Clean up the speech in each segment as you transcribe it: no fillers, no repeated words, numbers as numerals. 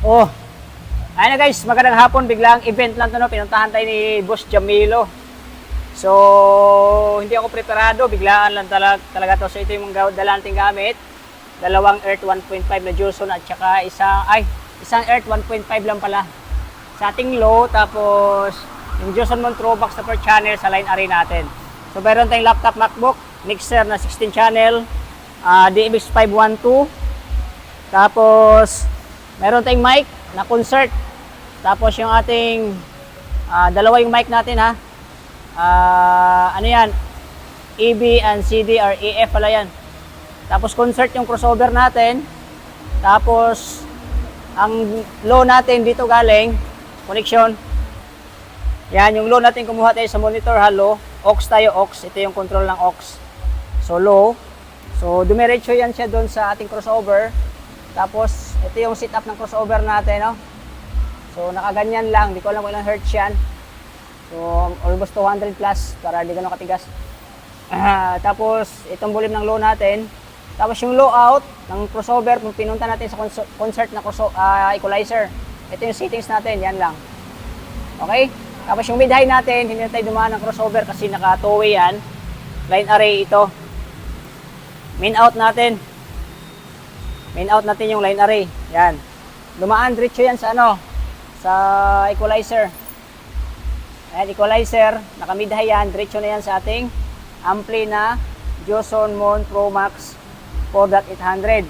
Oh, ayun na guys, magandang hapon. Biglang event lang to, no? Pinuntahan tayo ni Boss Jamilo. So, hindi ako preparado. Biglaan lang talaga to. So, ito yung mga dala nating gamit. Dalawang Earth 1.5 na Johnson at saka isang Earth 1.5 lang pala. Sa ating low, tapos yung Johnson Montreux box na per channel sa line array natin. So, mayroon tayong laptop MacBook, mixer na 16 channel, DMX 512. Tapos, meron tayong mic na concert. Tapos yung ating dalawa yung mic natin ha. Ano yan? EB and CD or EF pala yan. Tapos concert yung crossover natin. Tapos ang low natin dito galing connection. Yan yung low natin, kumuha tayo sa monitor ha, low. Aux tayo, aux. Ito yung control ng aux. So low. So dumiretso yan siya doon sa ating crossover. Tapos, ito yung setup ng crossover natin, no? So, nakaganyan lang. Di ko alam kung ilang hertz yan. So, almost 200 plus para di gano'ng katigas. Tapos, itong volume ng low natin. Tapos, yung low out ng crossover, kung pinunta natin sa concert na equalizer. Ito yung settings natin. Yan lang. Okay? Tapos, yung mid-high natin, hindi na tayo dumaan ng crossover kasi naka two-way yan. Line array ito. Main out natin. Main out natin yung line array. Yan. Dumaan diretso yan sa sa equalizer. Ayan, equalizer. Naka mid high yan. Diretso na yan sa ating ampli na Johnson Montreux Max 4.800.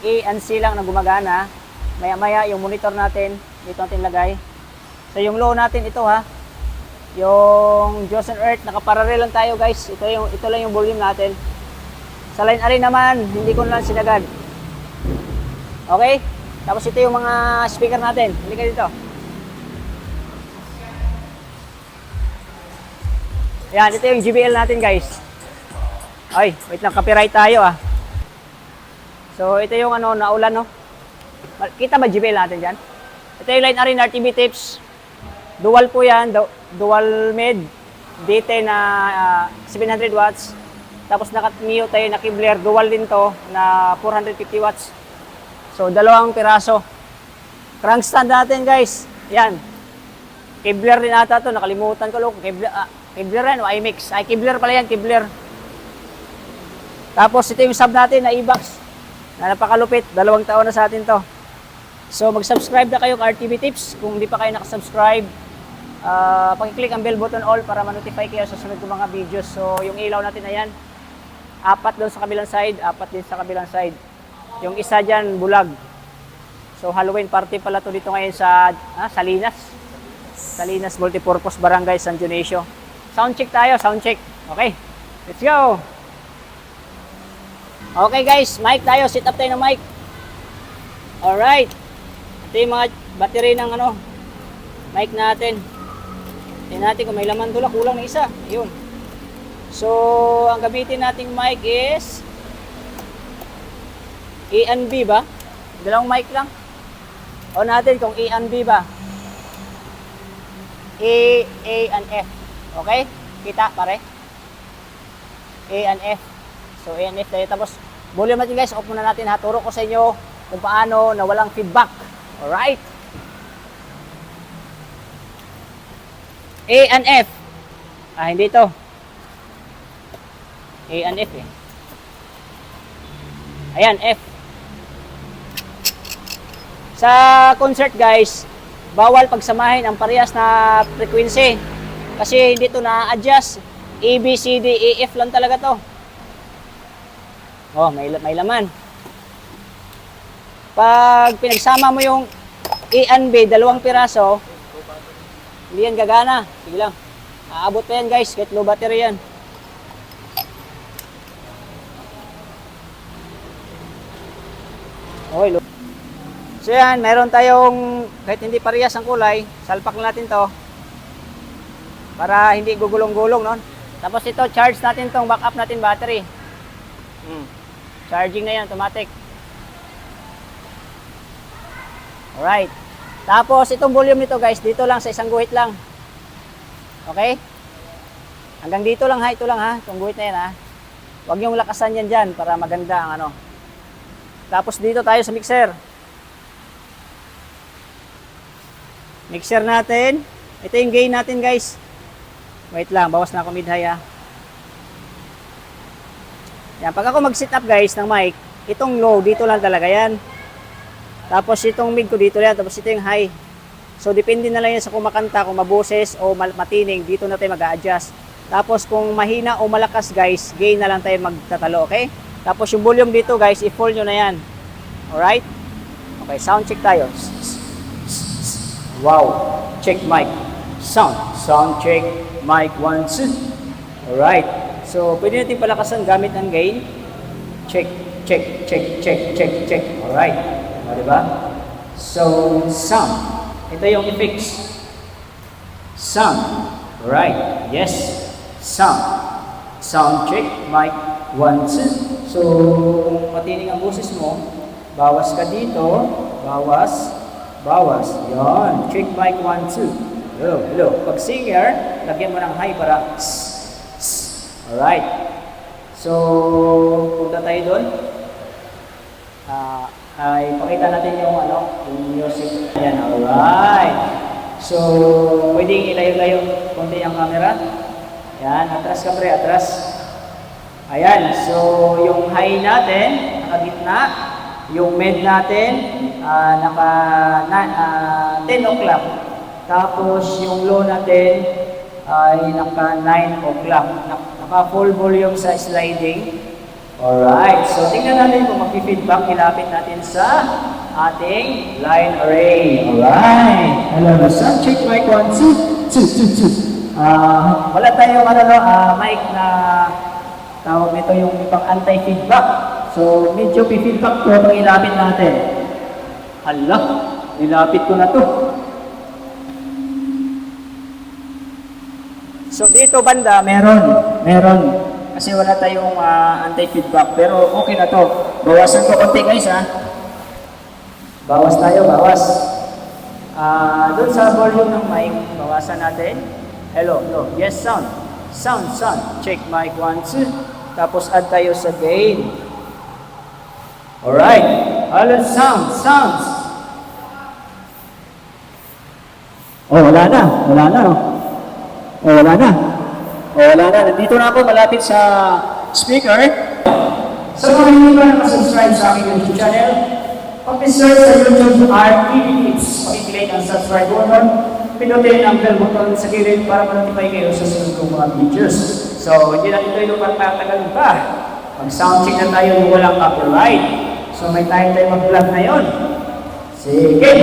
A and C lang na gumagana. Maya maya yung monitor natin. Dito natin lagay. So yung low natin ito ha. Yung Johnson Earth. Nakaparallel lang tayo guys. Ito lang yung volume natin. Sa line array naman, hindi ko na lang sinagad. Okay? Tapos ito yung mga speaker natin. Halika dito. Yan, ito yung JBL natin guys. Ay, wait lang, copyright tayo ah. So, ito yung naulan no. Kita ba JBL natin dyan? Ito yung line array na RTV tips. Dual po yan, dual mid. DT na 700 watts. Tapos naka-mute tayo na Kevlar. Dual din to na 450 watts. So, dalawang piraso. Crank stand natin, guys. Yan. Kevlar din ata to. Nakalimutan ko lang. Kevlar yan o iMix. Ay, Kevlar pala yan. Kevlar. Tapos, ito yung sub natin na e-box. Na napakalupit. 2 taon na sa atin to. So, mag-subscribe na kayo kay RTV Tips. Kung hindi pa kayo nakasubscribe, pakiclick ang bell button all para ma-notify kayo sa sunod ng mga videos. So, yung ilaw natin na yan. 4 doon sa kabilang side. 4 din sa kabilang side. Yung isa dyan, bulag. So, Halloween party pala to dito ngayon sa Salinas. Salinas Multipurpose Barangay San Dionisio. Sound check tayo, sound check. Okay, let's go! Okay guys, mic tayo. Set up tayo ng mic. Alright. Ito yung mga battery ng mic natin. Tingnan natin kung may laman doon. Kulang na isa. Ayun. So, ang gamitin nating mic is A and B ba? Dalawang mic lang. O natin kung A and B ba? A and F. Okay? Kita pare? A and F. So A and F tayo. Tapos volume natin guys, off muna natin ha. Turo ko sa inyo kung paano na walang feedback. Alright? A and F. Hindi to. A and F eh. Ayan, F. Sa concert guys, bawal pagsamahin ang parehas na frequency. Kasi hindi to na-adjust. A, B, C, D, E, F lang talaga to. Oh, may laman. Pag pinagsama mo yung A and B, 2 piraso, hindi yan gagana. Sige lang. Aabot pa yan guys, kahit low battery yan. Okay, low. So yan, meron tayong, kahit hindi parehas ang kulay, salpak na natin to para hindi gugulong-gulong, no? Tapos ito, charge natin tong backup natin battery. Charging na yan, automatic. Alright. Tapos itong volume nito guys, dito lang sa isang guhit lang. Okay? Hanggang dito lang ha, ito lang ha, itong guhit na yan ha. Huwag niyong lakasan yan dyan para maganda ang Tapos dito tayo sa mixer. Mixer natin. Ito yung gain natin, guys. Wait lang, bawas na ako mid-high ha. Yan, pag ako mag-set up guys ng mic, itong low, dito lang talaga yan. Tapos itong mid ko dito yan, tapos ito yung high. So depende na lang yan sa kumakanta, kung maboses o matining, dito na tayo mag-a-adjust. Tapos kung mahina o malakas guys, gain na lang tayo magtatalo, okay? Tapos yung volume dito guys, i-full nyo na yan. Alright? Okay, sound check tayo. Wow, check mic. Sound check, mic 1, 2. Alright. So, pwede natin palakasan gamit ang gain. Check. Alright. O, diba? So, sound. Ito yung effects. Sound. Alright. Yes. Sound check, mic 1, 2. So, kung matining ang boses mo, bawas ka dito. Bawas. Yan. Check mic 1, 2. Hello. Pag singer, lagyan mo ng high para alright. So, punta tayo doon. Ay, pakita natin yung music. Ayan, alright. So, pwedeng ilayo-layo konti ang camera. Ayan, atras ka pre, atras. Ayan, so yung high natin, nakagitna. Yung mid natin, naka 10 o'clock. Tapos yung low natin ay naka 9 o'clock. Naka full volume sa sliding. Alright, so tingnan natin kung mag-feedback. Ilapit natin sa ating line array. Alright. Hello, sound check mic 1, 2. Wala tayong mic na tawag nito yung pang anti-feedback. So medyo feedback ko itong ilapit natin. Hala, ilapit ko na to. So dito banda, meron. Kasi wala tayong anti-feedback. Pero okay na to. Bawasan ko konti guys ha. Bawas. Doon sa volume ng mic, bawasan natin. Hello. Yes, sound. Check mic 1, 2. Tapos add tayo sa gain. Alright. Hello, sounds. Wala na. Nandito na ako malapit sa speaker. So kung hindi ba nakasubscribe sa aking YouTube channel, pag-search sa YouTube RTV Kids. Pakiclick ang subscribe button. Pinutin ang bell button sa gilid para ma-notify kayo sa sunod kong mga videos. So hindi natin ito pagtatagal pa. Mag-sound check na tayo ng walang copyright. So may time tayo mag-vlog na yun. Sige!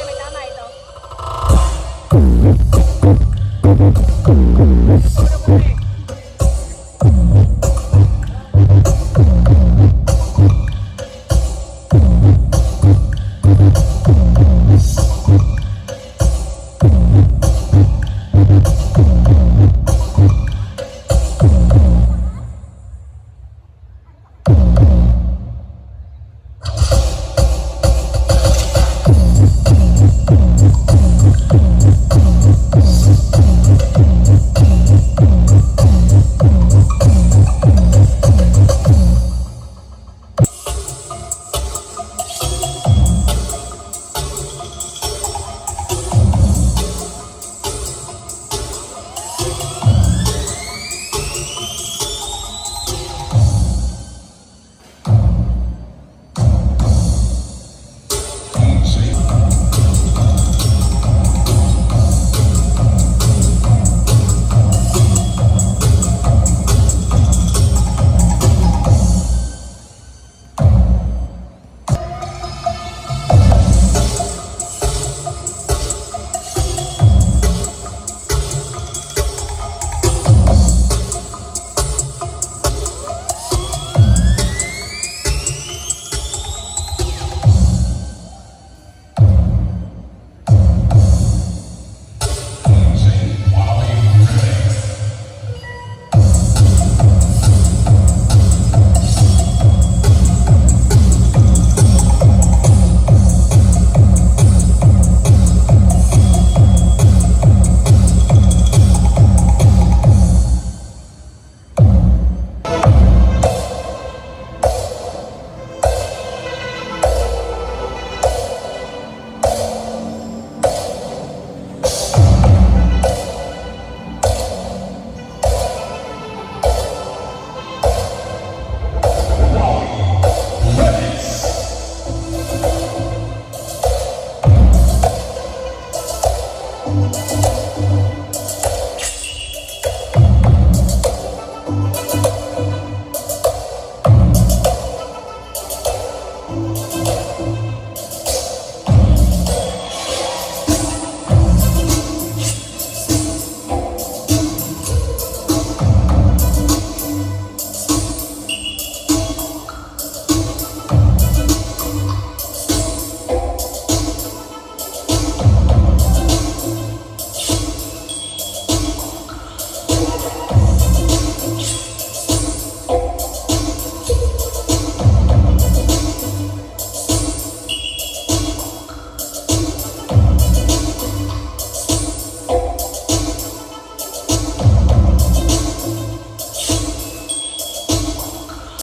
may tama ito. Ano po eh?